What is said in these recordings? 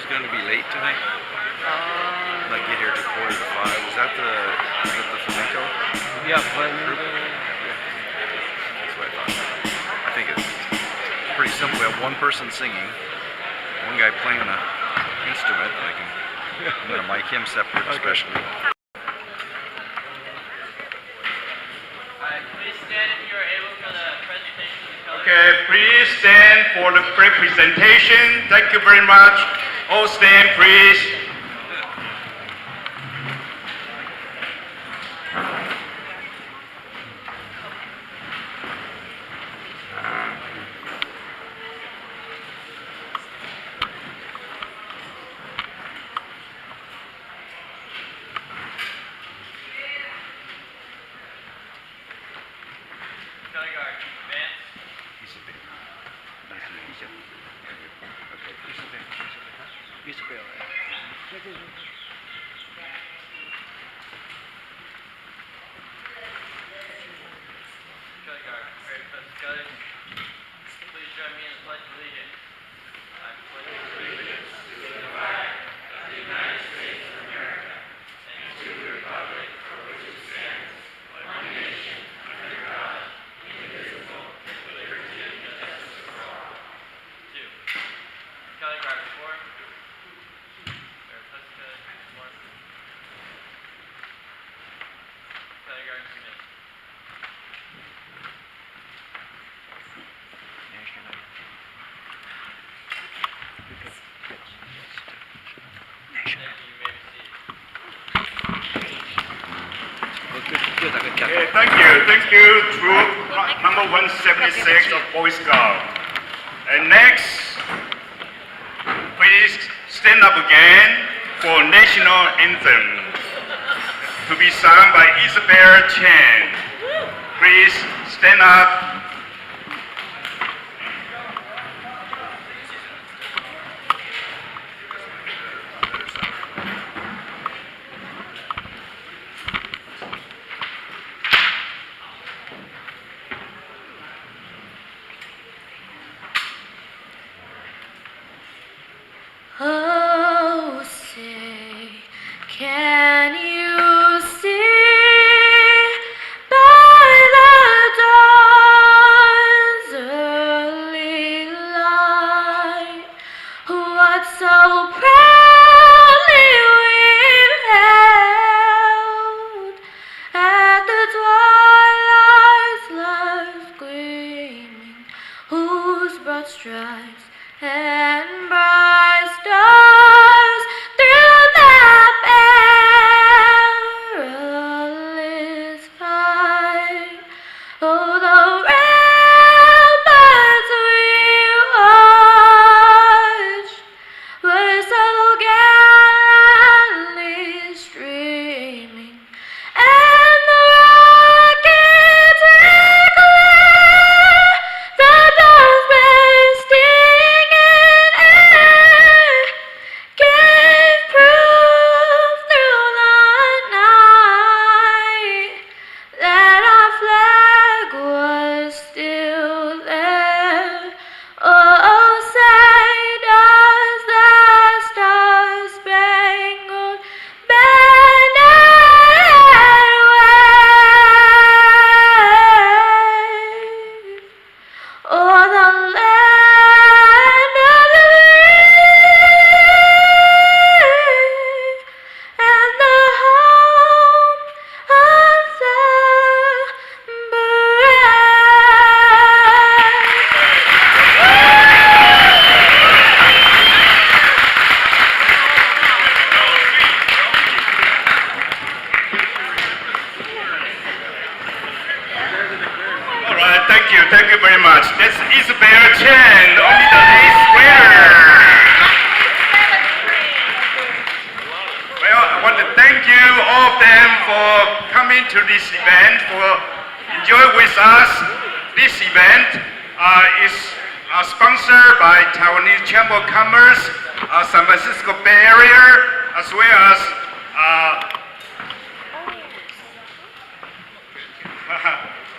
going to be late tonight? Like get here to 4 to 5. Is that the flamenco? Yeah, flamenco. That's what I thought. I think it's pretty simple. We have one person singing, one guy playing an instrument. I'm going to mic him separate, especially. Please stand if you are able for the presentation of the color. Okay, please stand for the presentation. Thank you very much. All stand, please. Color guard, advance. Color guard, prepare to press the colors. Please join me in the Pledge of Allegiance. I pledge allegiance to the flag of the United States of America and to the republic for which it stands, one nation, under God, indivisible, with liberty and justice for all. 2. Color guard, form. Or press the color, form. Color guard, submit. Thank you, you may be seated. Okay, thank you. Thank you, Troop number 176 of Boy Scout. And next, please stand up again for national anthem to be sung by Isabel Chen. Please stand up. Oh, say, can you see by the dawn's early light what so proudly we've held at the twilight's last gleaming, whose broad stripes and bright stars through the perilous fight. Oh, the ramparts we watched were so gallantly streaming, and the rockets declare the bells bursting in air gave proof through the night that our flag was still there. Oh, say does the star-spangled banner wave o'er the land of the brave and the home of the All right, thank you very much. That's Isabel Chen, only the 8th grader. Well, I want to thank you all of them for coming to this event, for enjoying with us. This event is sponsored by Taiwanese Chamber of Commerce, San Francisco Bay Area, as well as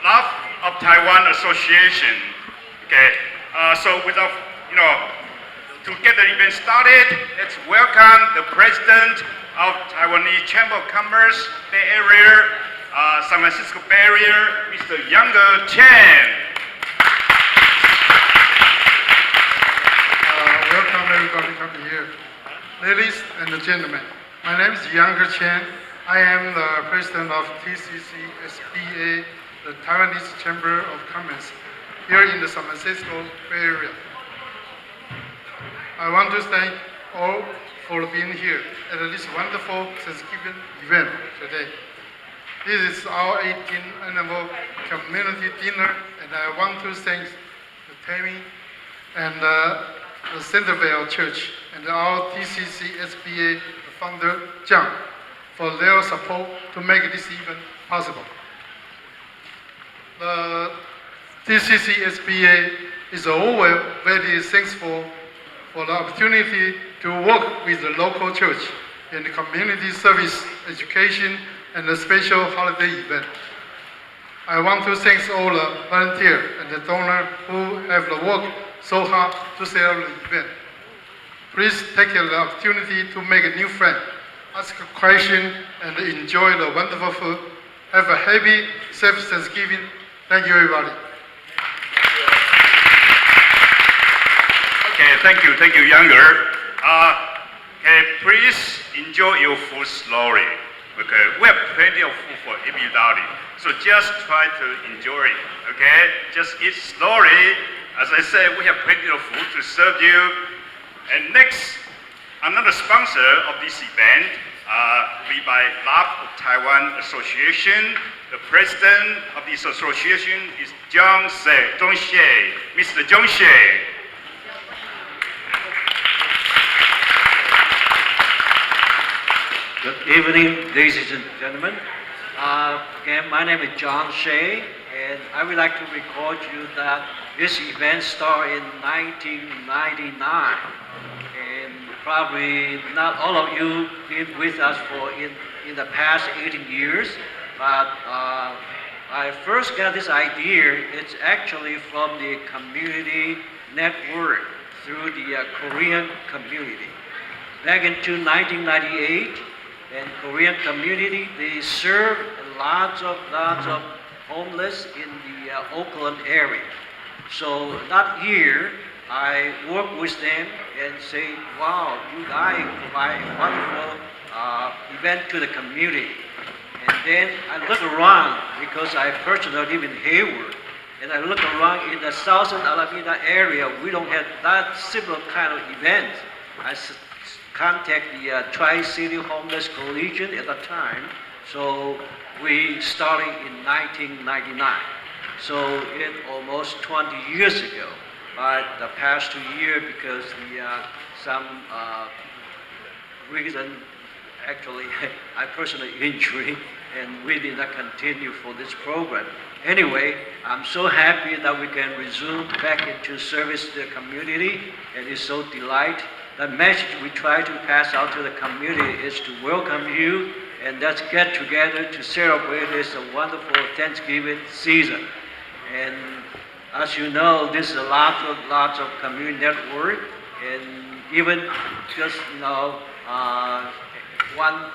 Love of Taiwan Association. Okay, so without to get the event started, let's welcome the President of Taiwanese Chamber of Commerce, Bay Area, San Francisco Bay Area, Mr. Younger Chen. Welcome everybody coming here. Ladies and gentlemen, my name is Younger Chen. I am the president of TCC SBA, the Taiwanese Chamber of Commerce, here in the San Francisco Bay Area. I want to thank all for being here at this wonderful Thanksgiving event today. This is our 18th annual community dinner, and I want to thank the Tammy and the Centerville Church and our TCC SBA founder, John, for their support to make this event possible. The TCC SBA is always very thankful for the opportunity to work with the local church in the community service, education, and the special holiday event. I want to thank all the volunteers and the donors who have worked so hard to set up the event. Please take the opportunity to make a new friend, ask a question, and enjoy the wonderful food. Have a happy, safe Thanksgiving. Thank you, everybody. Okay, thank you, Younger. Okay, please enjoy your food slowly. Okay, we have plenty of food for everybody, so just try to enjoy it. Okay, just eat slowly. As I said, we have plenty of food to serve you. And next, another sponsor of this event will be by Love of Taiwan Association. The president of this association is Zhong Xie, Mr. Zhong Xie. Good evening, ladies and gentlemen. Again, my name is John Shea, and I would like to record you that this event started in 1999, and probably not all of you been with us for in the past 18 years, but I first got this idea. It's actually from the community network through the Korean community. Back into 1998, and Korean community, they serve lots of homeless in the Oakland area. So that year, I worked with them and say, wow, you guys provide a wonderful event to the community. And then I look around, because I personally live in Hayward, and I look around in the Southern Alameda area, we don't have that similar kind of event. I contact the Tri-City Homeless Coalition at the time, so we started in 1999. So it's almost 20 years ago. But the past 2 years, because some reason, actually, I personally injured, and we did not continue for this program. Anyway, I'm so happy that we can resume back into service to the community, and it's so delight. The message we try to pass out to the community is to welcome you, and let's get together to celebrate this wonderful Thanksgiving season. And as you know, this is lots of community network, and even just one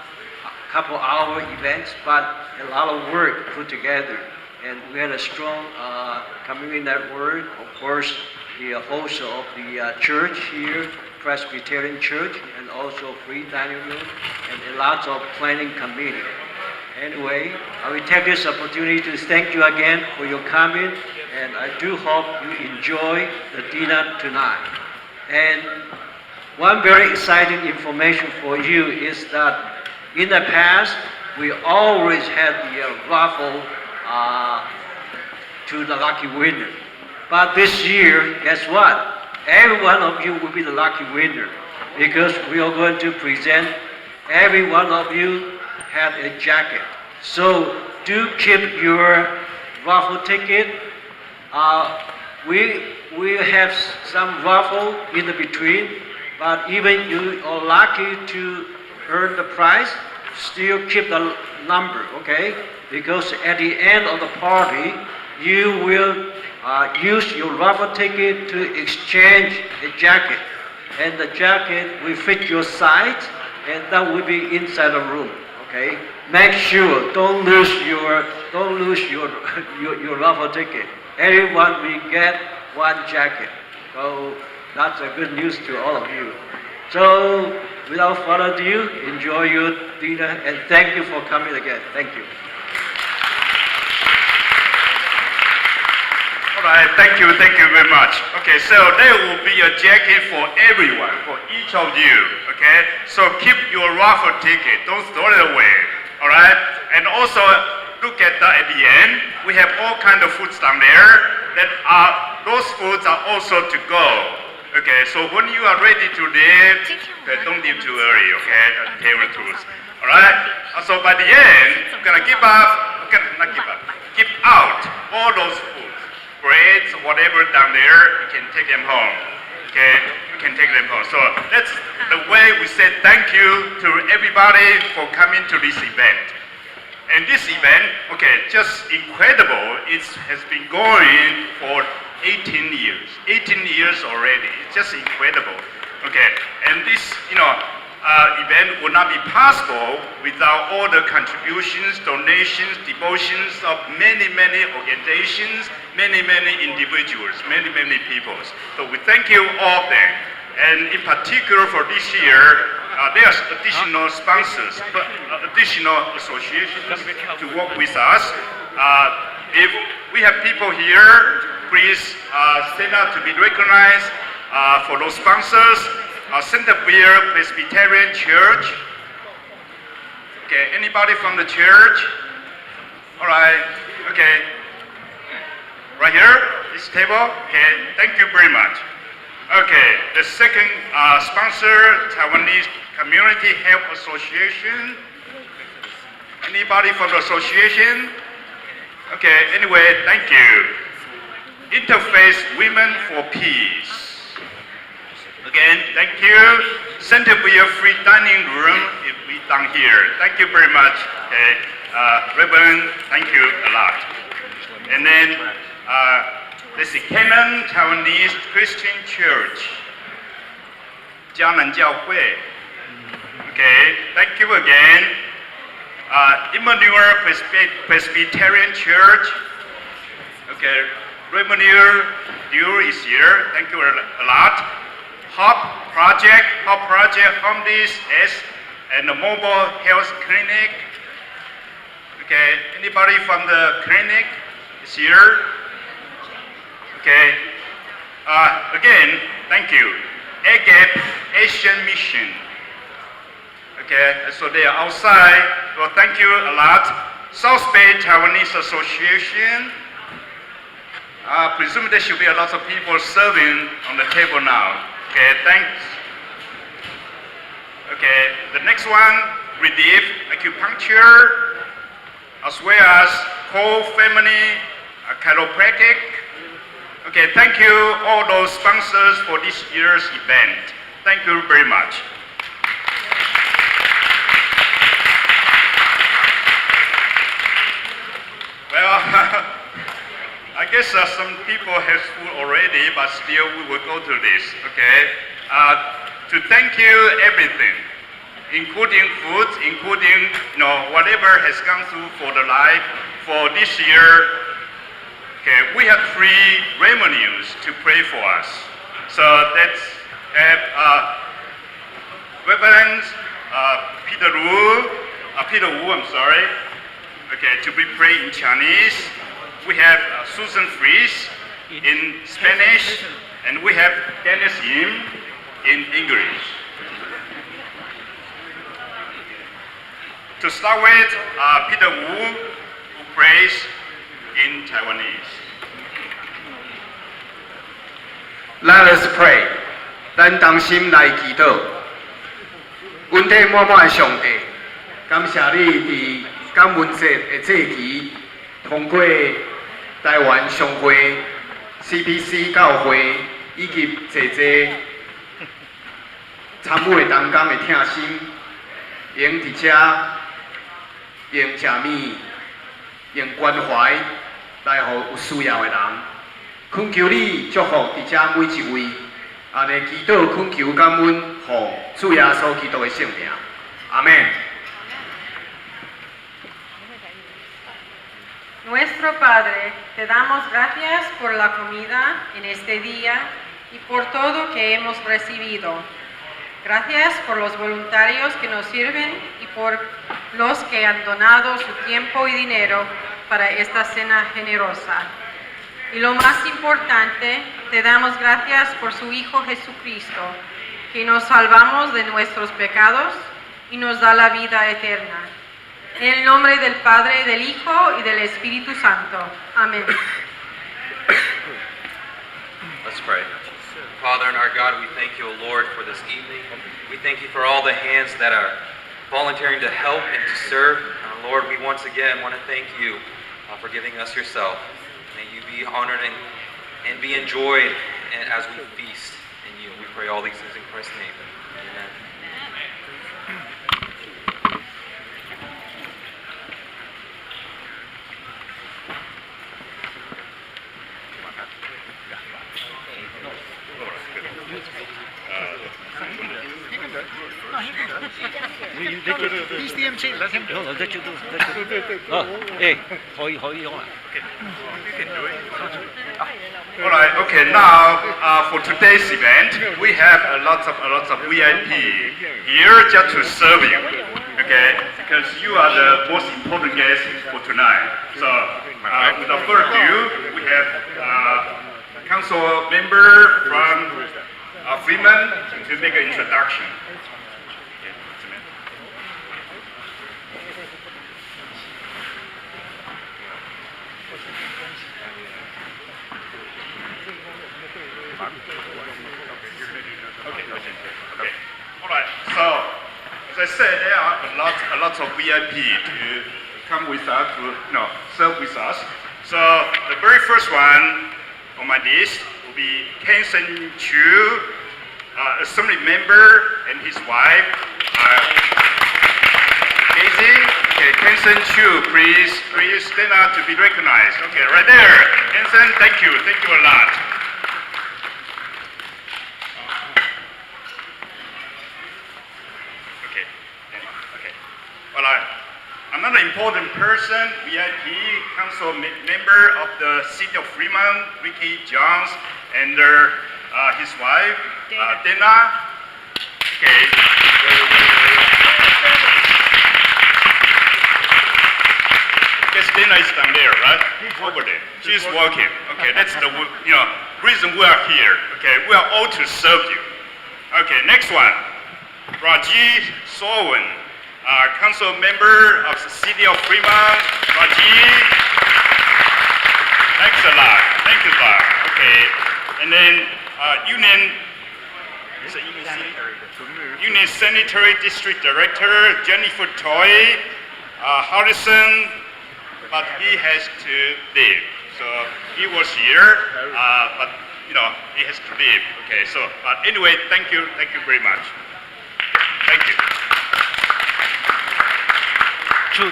couple hour events, but a lot of work put together. And we had a strong community network. Of course, the host of the church here, Presbyterian Church, and also free dining room, and lots of planning committee. Anyway, I will take this opportunity to thank you again for your coming, and I do hope you enjoy the dinner tonight. And one very exciting information for you is that in the past, we always had the raffle to the lucky winner. But this year, guess what? Every one of you will be the lucky winner, because we are going to present, every one of you have a jacket. So do keep your raffle ticket. We have some raffle in the between, but even you are lucky to earn the prize, still keep the number, okay? Because at the end of the party, you will use your raffle ticket to exchange a jacket. and the jacket will fit your size, and that will be inside the room. Okay. Make sure don't lose your your raffle ticket. Everyone will get one jacket. So that's a good news to all of you. So without further ado, enjoy your dinner and thank you for coming again. Thank you. All right, thank you very much. Okay, so there will be a jacket for everyone, for each of you. Okay, so keep your raffle ticket. Don't throw it away. All right, and also look at the end. We have all kind of foods down there. Those foods are also to go. Okay, so when you are ready to leave, okay, don't leave too early. Okay, table tours. All right. So by the end, we're gonna give up. Not give up. Give out all those foods, breads, whatever down there. You can take them home. Okay, you can take them home. So that's the way we say thank you to everybody for coming to this event. And this event, okay, just incredible. It has been going for 18 years. 18 years already. It's just incredible. Okay, and this, event would not be possible without all the contributions, donations, devotions of many, many organizations, many, many individuals, many, many people. So we thank you all of them. And in particular for this year, there's additional sponsors, additional associations to work with us. If we have people here, please stand up to be recognized for those sponsors. Centerville Presbyterian Church. Okay, anybody from the church? All right, okay. Right here, this table. Okay, thank you very much. Okay, the second sponsor, Taiwanese Community Health Association. Anybody from the association? Okay, anyway, thank you. Interfaith Women for Peace. Again, thank you. Centerville Free Dining Room if we down here. Thank you very much. Okay, Reverend, thank you a lot. And then this is Canaan Taiwanese Christian Church, 迦南教会. Okay, thank you again. Emmanuel Presbyterian Church. Okay, Reverend Liu is here. Thank you a lot. Hope Project, Home S, and the Mobile Health Clinic. Okay, anybody from the clinic is here? Okay. Again, thank you. AGAP, Asian Mission. Okay, so they are outside. Well, thank you a lot. South Bay Taiwanese Association. Presume there should be a lot of people serving on the table now. Okay, thanks. Okay, the next one, Relief Acupuncture, as well as Whole Family Chiropractic. Okay, thank you all those sponsors for this year's event. Thank you very much. Well, I guess some people have food already, but still we will go to this, okay? To thank you everything, including food, including whatever has gone through for the life for this year. Okay, we have 3 revenues to pray for us. So let's have Reverend Peter Wu, I'm sorry. Okay, to be prayed in Chinese. We have Susan Fries in Spanish, and we have Dennis Yim in English. To start with, Peter Wu, who prays in Taiwanese. Let us pray. 咱同心来祈祷。恩典满满的上帝，感谢你伫感恩节的节期，通过台湾商会、CPC 教会以及济参与同工的听心，用伫遮用食物、用关怀来予有需要的人。恳求你祝福伫遮每一位，安尼祈祷恳求感恩，奉主耶稣基督的圣名，阿门。 Nuestro Padre, te damos gracias por la comida en este día y por todo que hemos recibido. Gracias por los voluntarios que nos sirven y por los que han donado su tiempo y dinero para esta cena generosa. Y lo más importante, te damos gracias por su Hijo Jesucristo, que nos salvamos de nuestros pecados y nos da la vida eterna. En el nombre del Padre, del Hijo y del Espíritu Santo. Amén. Let's pray. Father and our God, we thank you, O Lord, for this evening. We thank you for all the hands that are volunteering to help and to serve. Lord, we once again want to thank you for giving us yourself. May you be honored and be enjoyed as we feast in you. We pray all these things in Christ's name. Amen. He's the MC. Let him do it. Let you do it. Hey, 可以用啊。 All right. Okay. Now, for today's event, we have a lots of VIP here just to serve you. Okay, because you are the most important guests for tonight. So, without further ado, we have council member from Freeman to make an introduction. Okay. All right. So, as I said, there are a lot of VIP to come with us, to serve with us. So, the very first one on my list will be Ken Sen Chu, Assembly member, and his wife, Daisy. Okay, Ken Sen Chu, please stand up to be recognized. Okay, right there. Ken Sen, thank you a lot. Another important person, VIP council member of the City of Fremont, Ricky Jones, and his wife, Dana. Okay. Yes, Dana is down there, right? Over there. She's working. Okay, that's the reason we are here. Okay, we are all to serve you. Okay, next one, Raji Sowen. Council member of the City of Fremont, Raji. Thanks a lot. Thank you, Bob. Okay. And then Union Sanitary District Director Jennifer Toy Harrison, but he has to leave. So he was here, but he has to leave. Okay. So, but anyway, thank you very much. Thank you. Okay.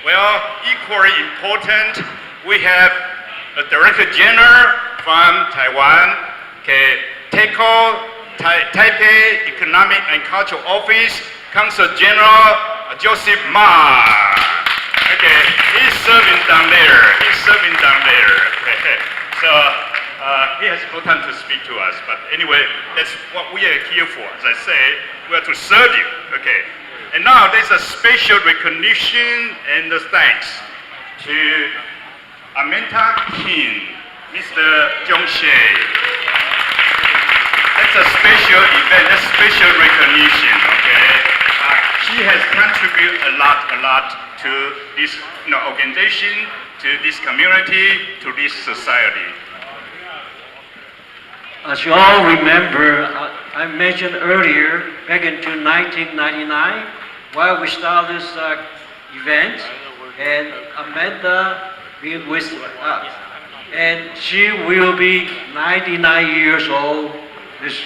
Well, equally important, we have a Director General from Taiwan, okay, TECO, Taipei Economic and Cultural Office, Consul General Joseph Ma. Okay, he's serving down there. Okay. So he has no time to speak to us, but anyway, that's what we are here for. As I say, we are to serve you. Okay. And now there's a special recognition and thanks to Amenta King, Mr. Jung Shea. That's a special event, a special recognition. Okay. She has contributed a lot to this organization, to this community, to this society. As you all remember, I mentioned earlier, back in 1999, while we started this event, and Amanda been with us. And she will be 99 years old this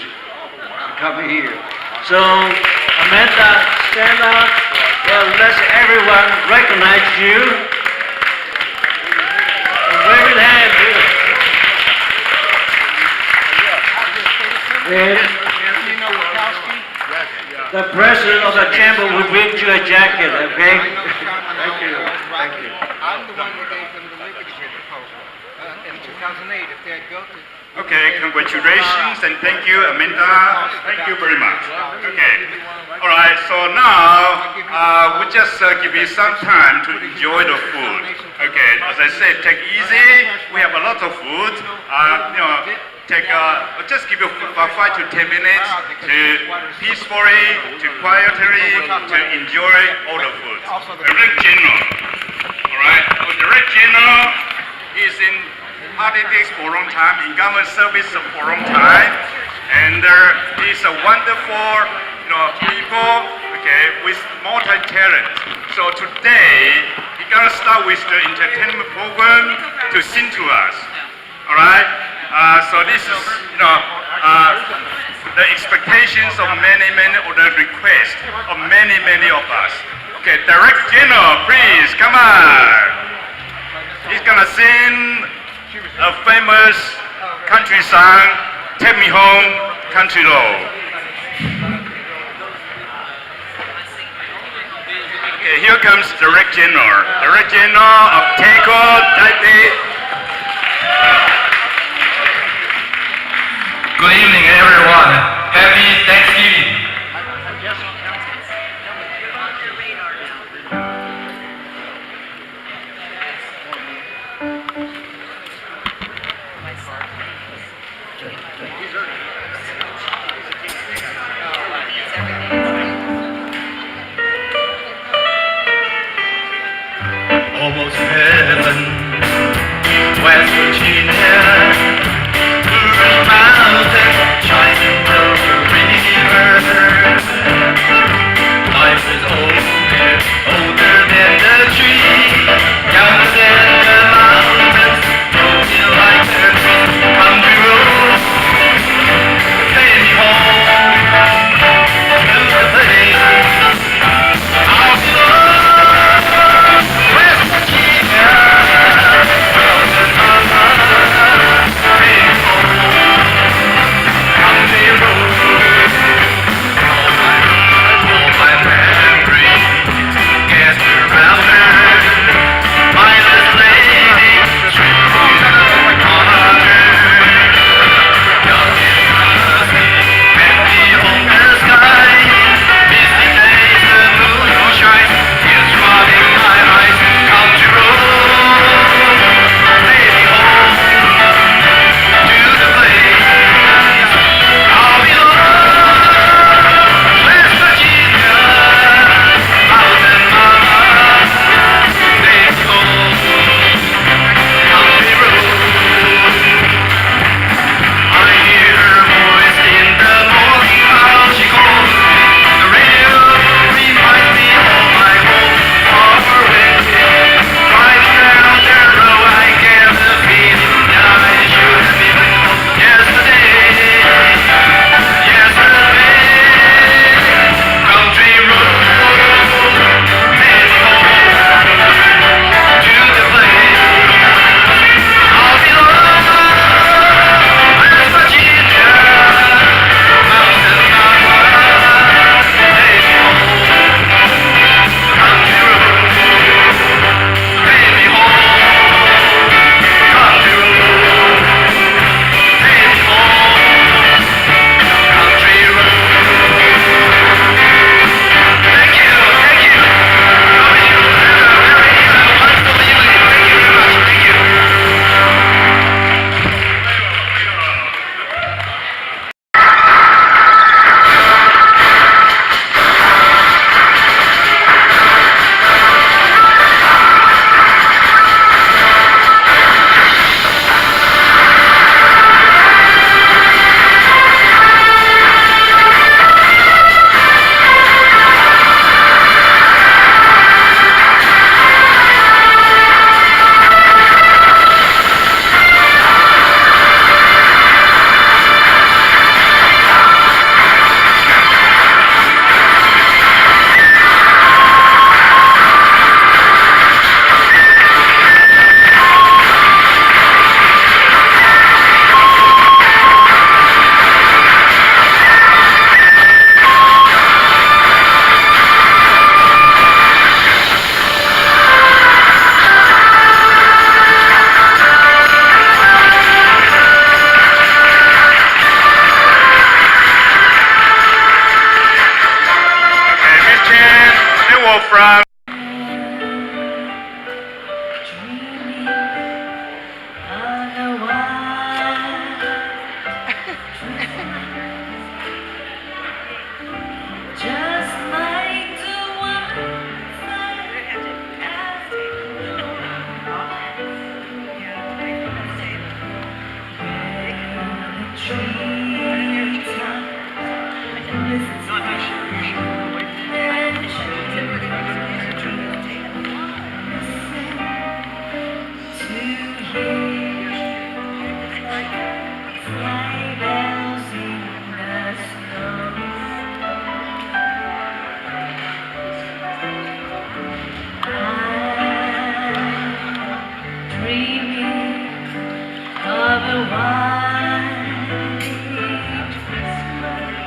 coming year. So, Amanda, stand up and let everyone recognize you. Wave your hand. And the president of the chamber will bring you a jacket, okay? Thank you. Thank you. I'm the one that gave them the Liberty proposal in 2008. If they had built it, Okay, congratulations and thank you, Amanda. Thank you very much. Okay. All right. So now we just give you some time to enjoy the food. Okay. As I said, take easy. We have a lot of food. Take just give you about 5 to 10 minutes to peacefully, to quietly, to enjoy all the food. Direct General. All right. Direct General is in politics for a long time, in government service for a long time, and he's a wonderful, people, okay, with multi-talent. So today, he gonna start with the entertainment program to sing to us. All right. So this is, the expectations of many, or the request of many, of us. Okay, Direct General, please come on. He's gonna sing a famous country song, Take Me Home, Country Road. Okay, here comes Direct General. Direct General of Taiko, Taipei. Good evening, everyone. Happy Thanksgiving. Almost heaven, West Virginia, Blue Ridge Mountain, shining the from Just like the dreaming of a white Christmas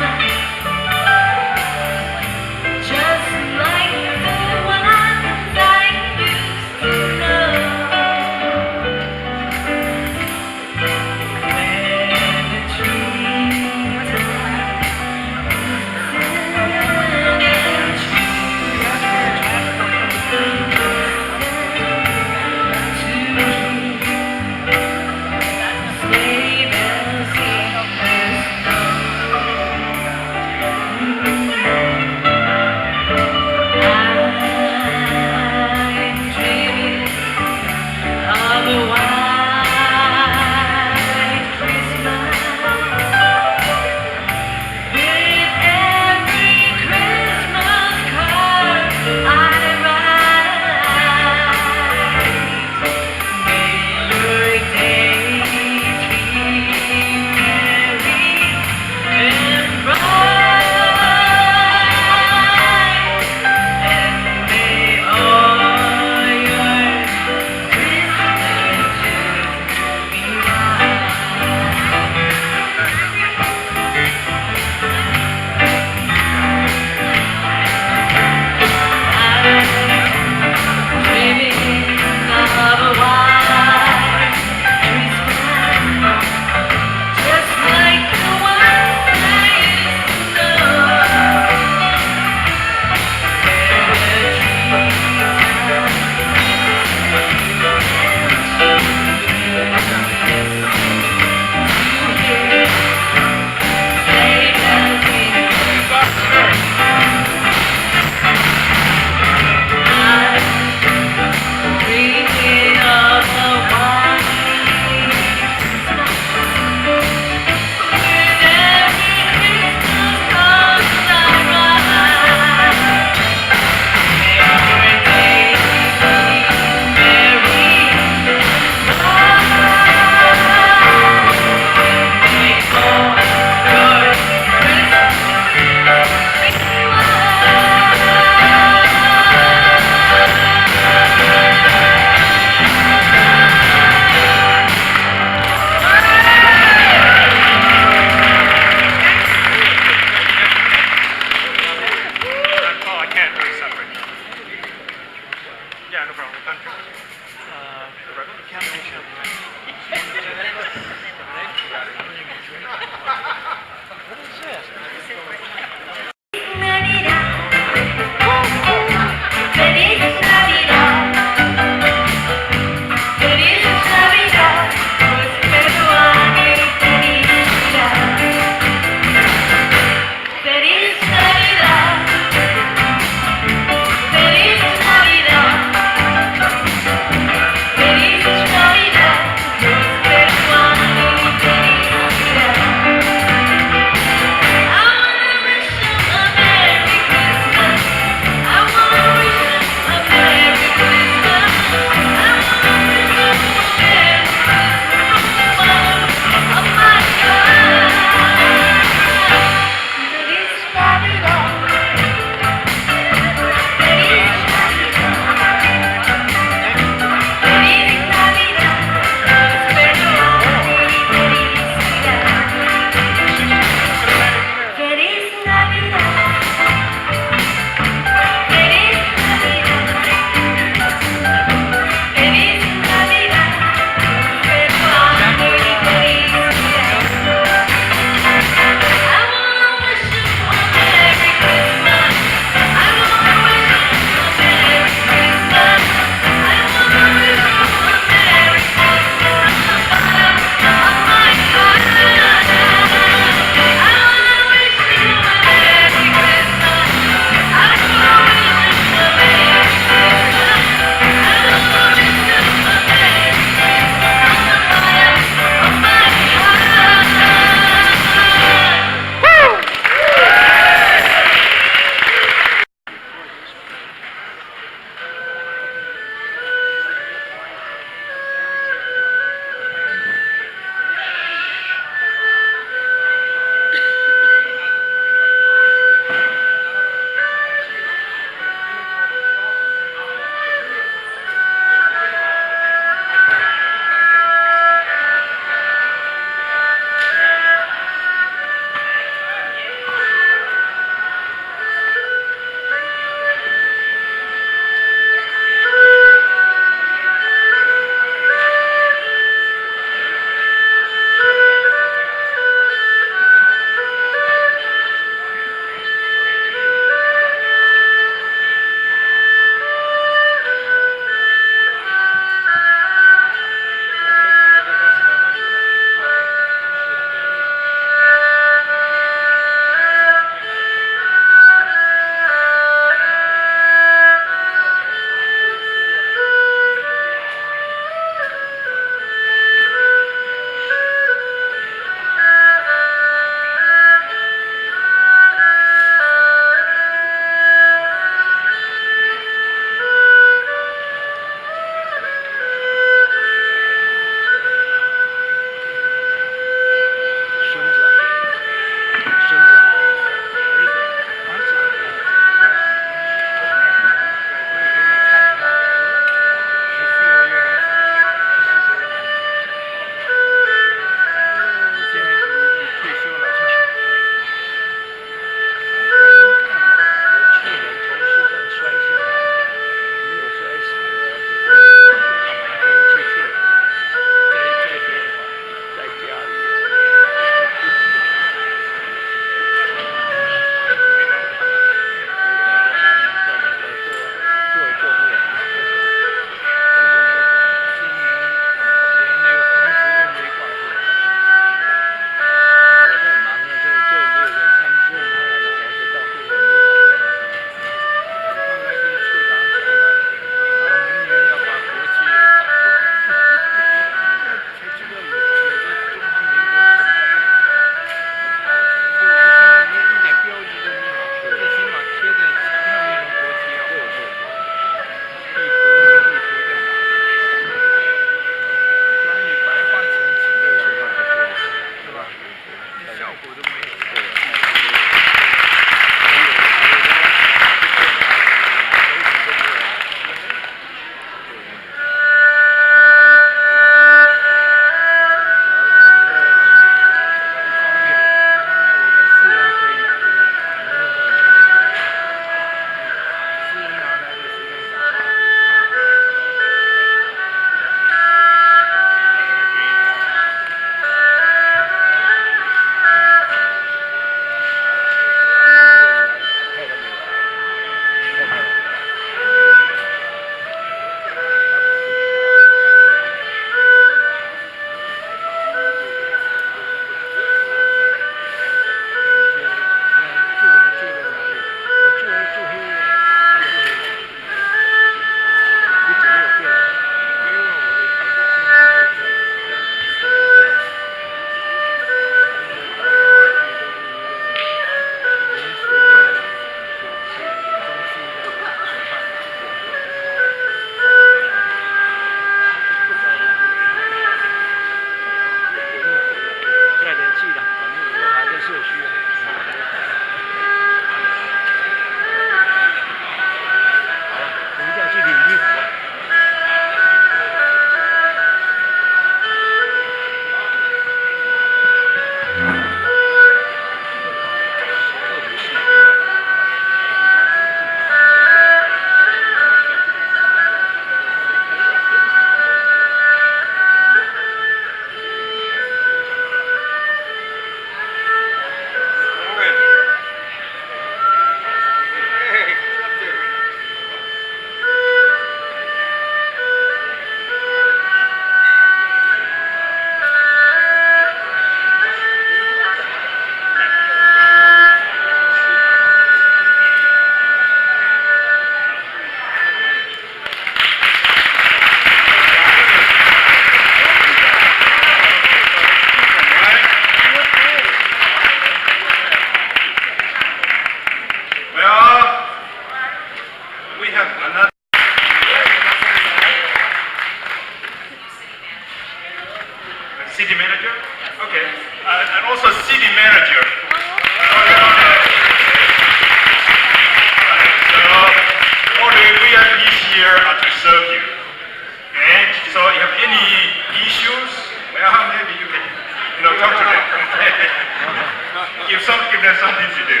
there's something to do.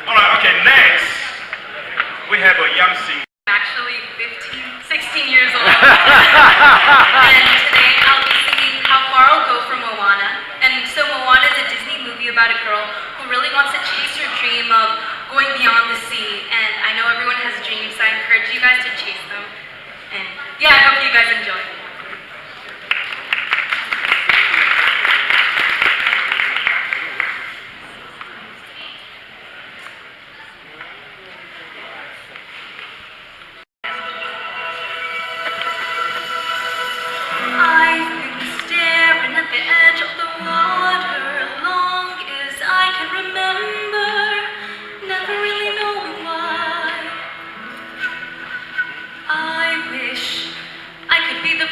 All right, okay, next, we have a young singer. Actually 16 years old. And today I'll be singing How Far I'll Go from Moana. And so Moana is a Disney movie about a girl who really wants to chase her dream of going beyond the sea. And I know everyone has dreams, so I encourage you guys to chase them. And yeah, I hope you guys enjoy. I've been staring at the edge of the water long as I can remember, never really knowing why. I wish I could be the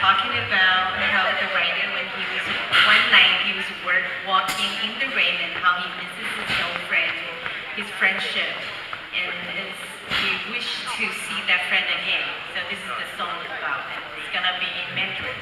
talking about how the writer, when he was one night, he was walking in the rain and how he misses his old friend, his friendship, and he wished to see that friend again. So this is the song about it. It's gonna be in Mandarin.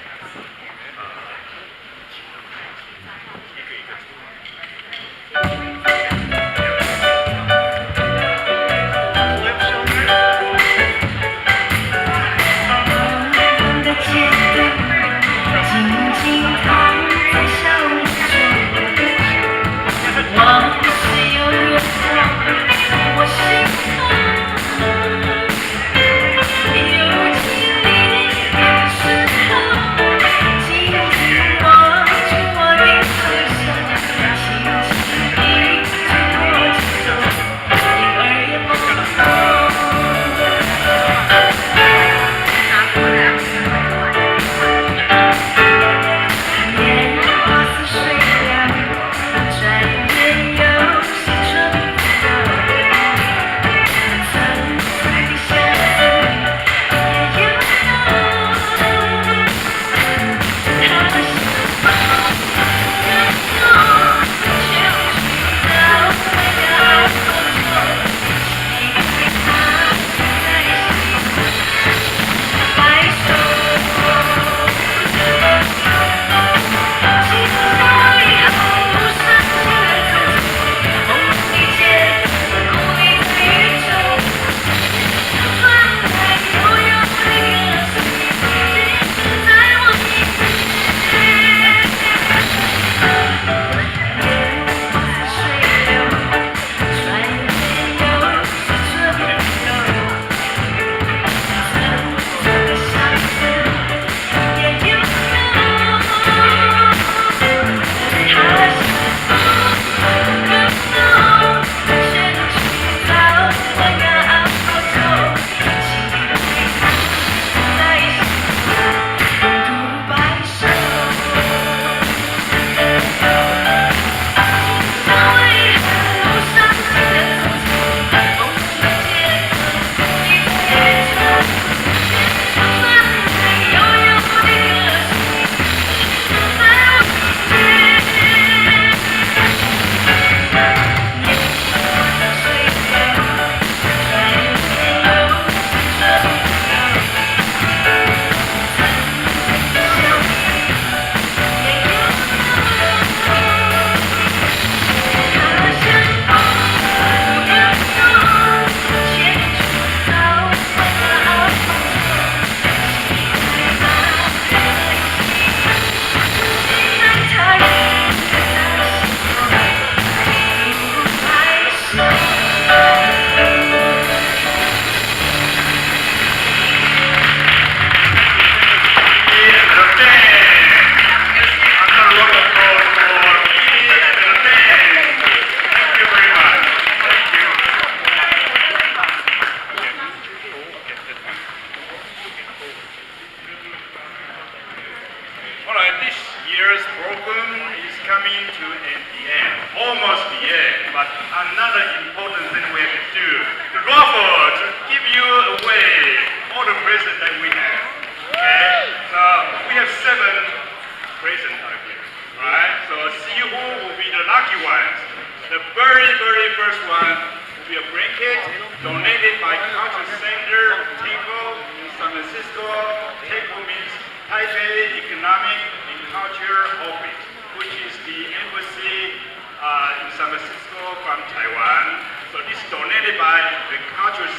San Francisco from Taiwan. So this is donated by the Cultural